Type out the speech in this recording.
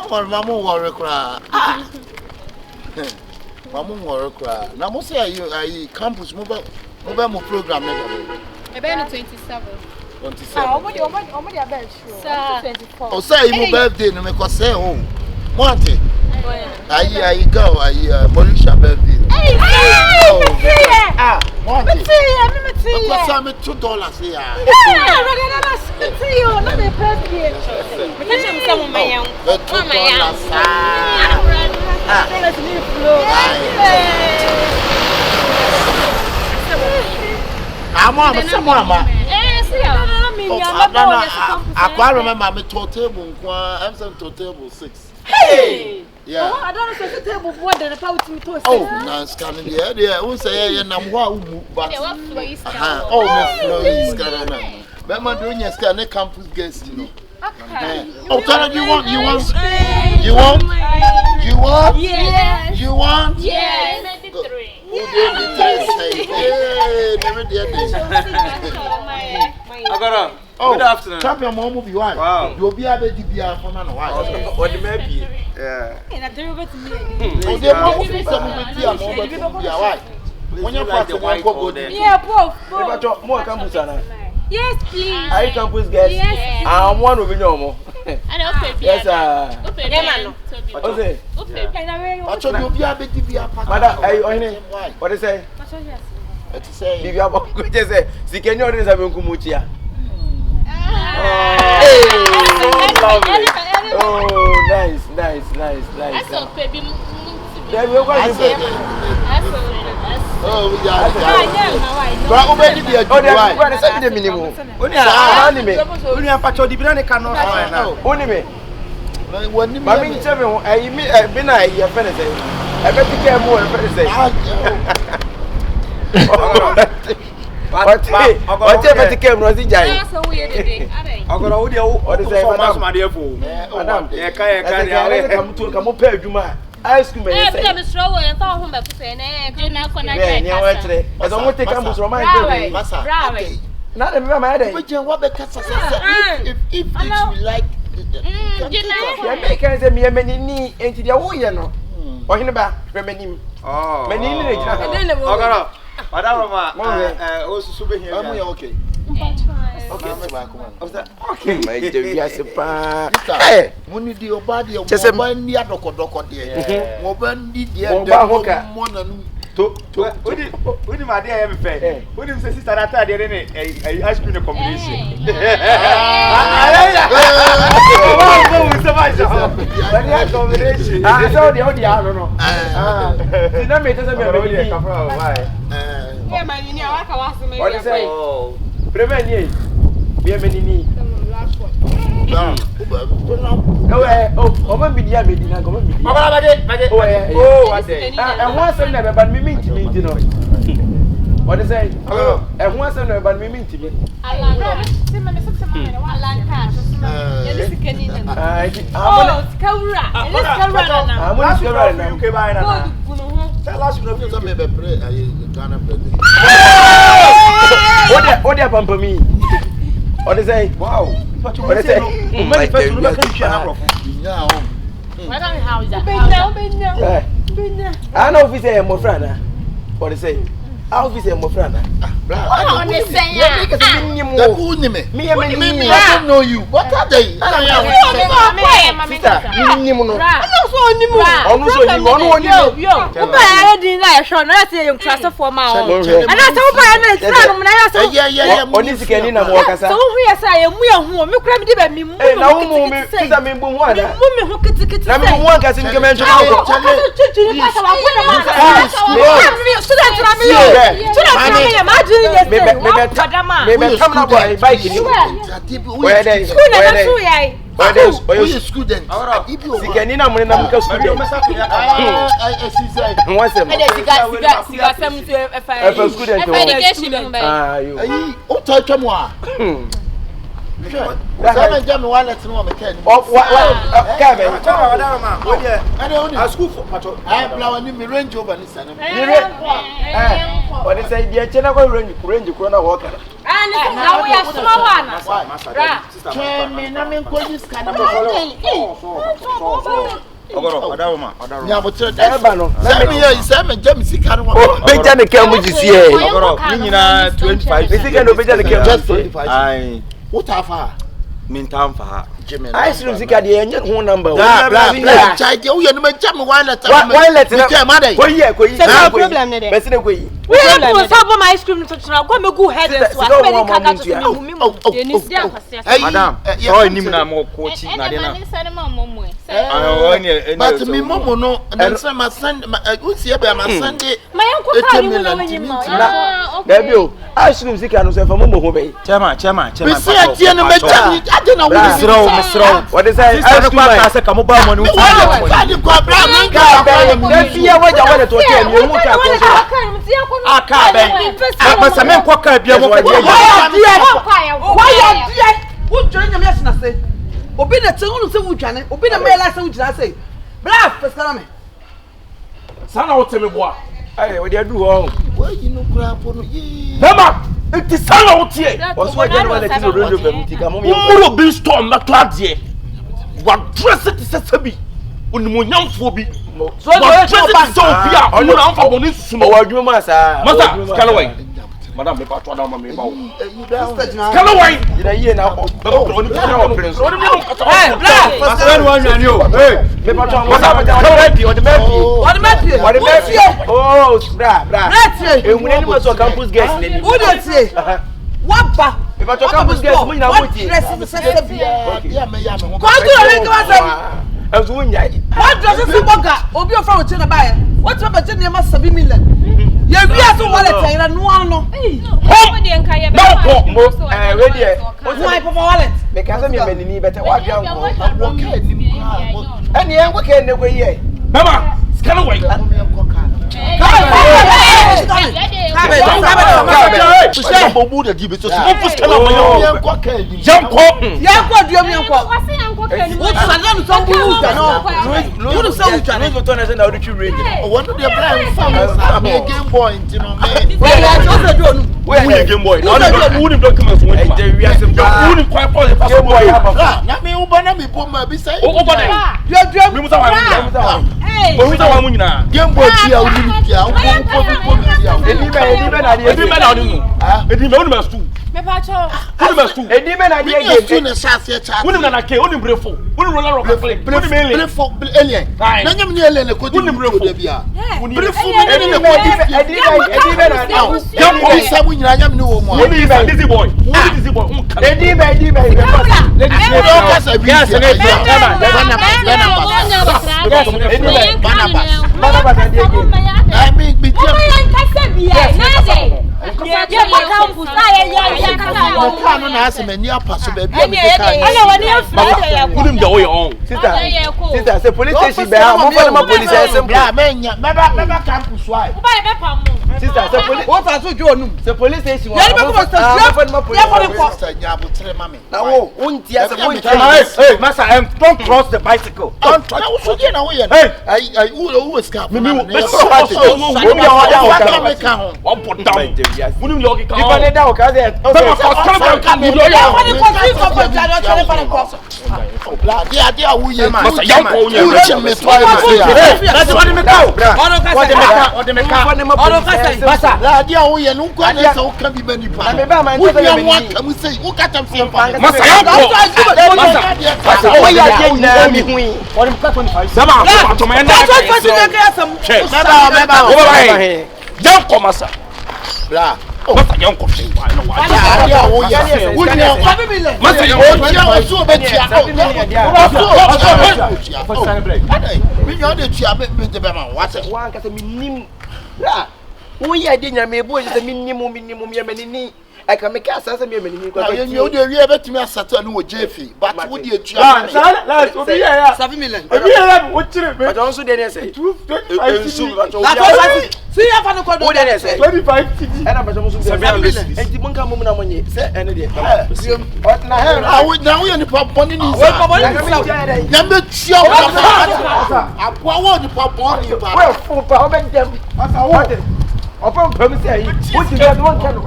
Mamu worry cry. Mamu worry cry. Now, most say campus mobile program. About 27. 27. Oh, what your birthday? 24. Oh, say your birthday, no make us say home. Monty. I go, Marisha birthday. Hey, Monty. $2 here. Not the birthday. I remember me to table, I'm saying to table 6. Hey! Yeah. I don't know if the table board and about me to Oh, now scanning the idea. Who say, and I'm but oh, Miss Carana. But my doing your scanning campus guest, you know. Oh, tell you want? Yes. You want? Yes. Good afternoon. Champion mom will be one. Wow. You'll be able to be a phone and a while. What the maybe? Yeah. And I do it to me. Oh, they won't be some with you, but you'll be a white. When you're like the white go there. Yeah, both. More campus. Yes, please. I campus guest. Yes. I'm one of you no more. Yes, Okay. I told you, be able to be a Madam, what is it? To say, if you have a good say, see, can you already have a Kumuchia? Oh, nice. I saw baby. Then we're going to say, oh, yeah. But already be a good wife. The minimum. Only a patch of the banana cannot. Only me. Mammy, I been a year penalty. I bet you care more penalty. Whatever the camera was in Jai. So weird. I'm going to what is it? Madam, come to come up here, Juma. Ice cream. I'm sure and thought home by saying, Jenna, when I don't want to come to my Bravo. Not a mamma. What the cats if you like, you make us a mere many into the oil. Or in the back, remaining. Oh, many. Madam, also super here. I'm okay. Okay, my dear, yes, hey, when you do your body, just a man near Doco dear. Woman, What do my dear ever say? What do you say, sister? I didn't ice cream combination. I saw the audio. I don't know. Did not make us a very what is it? Oh, Premier, bienvenue. Oh, maybe the other did not come. Oh, I say, and once I never, but me mean to me, you know. What is it? And once I never, but me mean to me. What happened for me? What is it? Wow. What is it? I know if it's a more friend. What is it? How is it, my friend? I don't know you. What are they? Maybe come up by bike in you. Where they student. What is the channel range? Corona walker. Now we are small one. Me na me ko this kind of. Odawoma. Ya bo tere Eba no. Say me jam sika no. Beja ne kan mu jisi e. Ni nyina 25. Sika no beja ne kan just 25. Ai. What afa? Mintam fa. I see sika de enye ho number. Bla. Chai de uye no me jam one letter. One letter. Ke ma dey. Ko yi. No problem ne dey. Besi ne ko yi. We have to solve my ice cream to try. Go me go head and so. Madam, oh nim na mo coach na de na. But me momo no, and say my son, who see be my Sunday. My uncle carry me no when you Baby o, I see sika no say for momo ho be. Chema. Me say atie no me jam, ade na wo Misro. What is that? I don't want to say come ba money. Ade kwa bra me Ka be. Na fie waja wale to tie me mu ka ko. Akabe. Masa men kwa ka bia mo ka Why are who join your mess na say? Obi na tse unu se wudwane, obi na me la se wudwana say. Bra pesana me. sana wo teme boa. Ai, we dey do ho. Why you no kura po no ye. Mama, enti sana wo tie. Oso waja no le ti no rojo bam ti ka mo me. Muro bi storm na to ade. Wa dress it se sabi. Onimonyamfo bi. So no dress it so bi a onu na amfa boni sumo. O adwuma sa. Masa, Kalawai. Madam, me pa to da ma me ba wo. Kalawai. Kalawai. Ina ye na ko. Oni kana o prince. Oni mi no kata. Eh, bra. Masa no anwani o. Hey, me pa to mo sa ma ja. O de mepi. Oh, bra. Ehune ni mo so campus guest ni. Who dey say? Wapa. Me pa to campus guest mo nyina mo ti. Dress is say be. Ya me ho. Ko do re nka say. Ezu nya. What dress is boga? Obi of from China buy. What about China ma 7 million? Ye wi aso wallet ira no ano. No, we dey. Why papa wallet? Me ka say me menini bete wa dwa nko. Wo ka ni mu. Eni en ko ke ne ko ye. Mama, Kalawai. Sister, say police station be am for the police station. Sister, say police. What are you doing? Say police station. Na wo, unti ase mo unti. Hey, master, don't cross the bicycle. Don't try. Hey, who is cap? I can make us as a minimum. You ever to me a Saturn with Jeffy, but would you try? 7 million. But also then I say 25. See if I know what I say 25. And I'm 7 million. And the monk money say any day. What now? Now we are the pop money. Number 2. I want the pop money. Well, for them. Upon permission, what is that one kind of